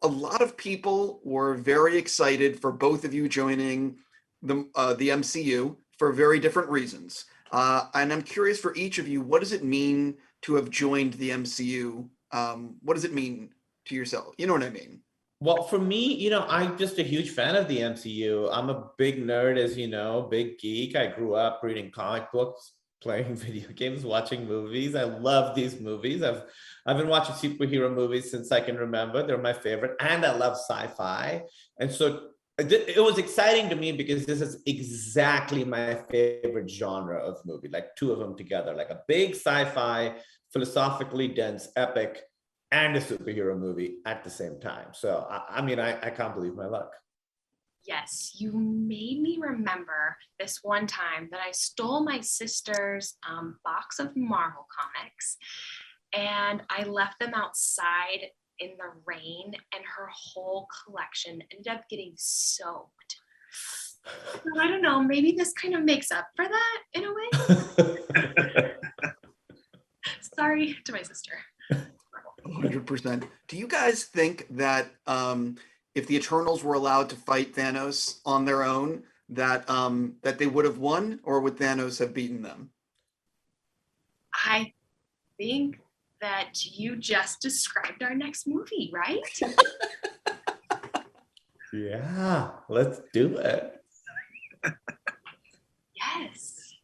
a lot of people were very excited for both of you joining the MCU for very different reasons. And I'm curious for each of you, what does it mean to have joined the MCU? What does it mean to yourself? You know what I mean? Well, for me, I'm just a huge fan of the MCU. I'm a big nerd, as you know, big geek. I grew up reading comic books, playing video games, watching movies. I love these movies. I've been watching superhero movies since I can remember. They're my favorite, and I love sci-fi. And so it was exciting to me because this is exactly my favorite genre of movie, like two of them together, like a big sci-fi, philosophically dense epic, and a superhero movie at the same time. So, I can't believe my luck. Yes, you made me remember this one time that I stole my sister's box of Marvel comics, and I left them outside in the rain, and her whole collection ended up getting soaked. So I don't know, maybe this kind of makes up for that in a way. Sorry to my sister. 100%. Do you guys think that if the Eternals were allowed to fight Thanos on their own, that they would have won, or would Thanos have beaten them? I think that you just described our next movie, right? Yeah, let's do it. Yes.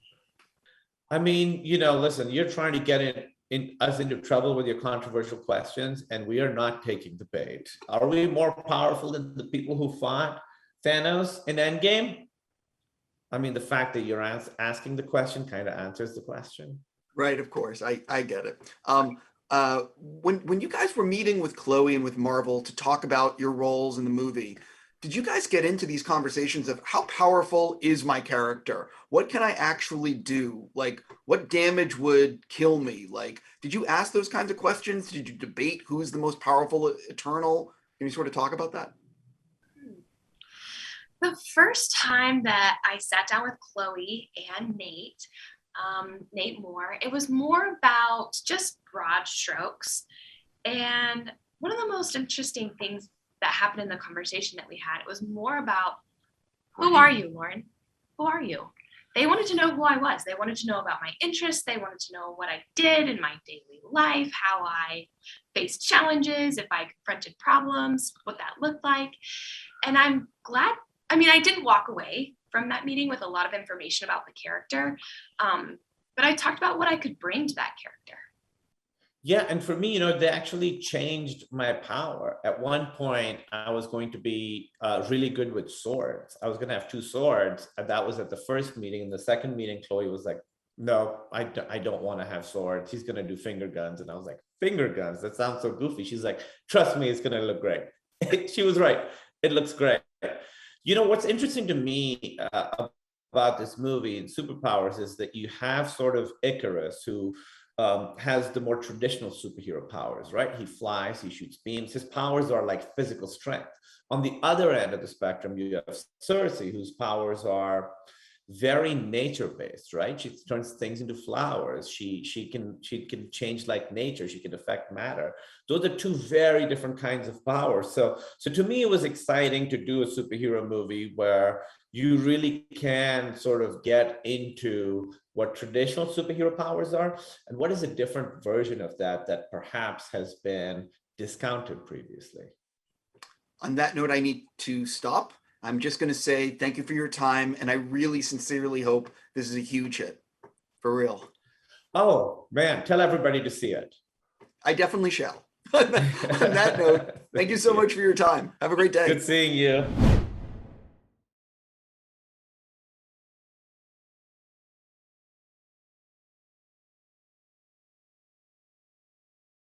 Listen, you're trying to get us into trouble with your controversial questions, and we are not taking the bait. Are we more powerful than the people who fought Thanos in Endgame? The fact that you're asking the question kind of answers the question. Right, of course. I get it. When you guys were meeting with Chloe and with Marvel to talk about your roles in the movie, did you guys get into these conversations of how powerful is my character? What can I actually do? Like, what damage would kill me? Like, did you ask those kinds of questions? Did you debate who's the most powerful Eternal? Can you sort of talk about that? The first time that I sat down with Chloe and Nate Moore, it was more about just broad strokes. And one of the most interesting things that happened in the conversation that we had, it was more about, who are you, Lauren? Who are you? They wanted to know who I was. They wanted to know about my interests. They wanted to know what I did in my daily life, how I faced challenges, if I confronted problems, what that looked like. And I'm glad, I didn't walk away from that meeting with a lot of information about the character, but I talked about what I could bring to that character. Yeah, and for me, they actually changed my power. At one point, I was going to be really good with swords. I was going to have 2 swords, and that was at the first meeting. In the second meeting, Chloe was like, no, I don't want to have swords. He's going to do finger guns. And I was like, finger guns? That sounds so goofy. She's like, trust me, it's going to look great. She was right. It looks great. What's interesting to me about this movie and superpowers is that you have sort of Ikaris, who has the more traditional superhero powers, right? He flies, he shoots beams. His powers are like physical strength. On the other end of the spectrum, you have Sersi, whose powers are very nature-based, right? She turns things into flowers. She can change like nature. She can affect matter. Those are 2 very different kinds of powers. So to me, it was exciting to do a superhero movie where you really can sort of get into what traditional superhero powers are and what is a different version of that perhaps has been discounted previously. On that note, I need to stop. I'm just going to say thank you for your time, and I really sincerely hope this is a huge hit. For real. Oh, man, tell everybody to see it. I definitely shall. On that note, thank you so much for your time. Have a great day. Good seeing you.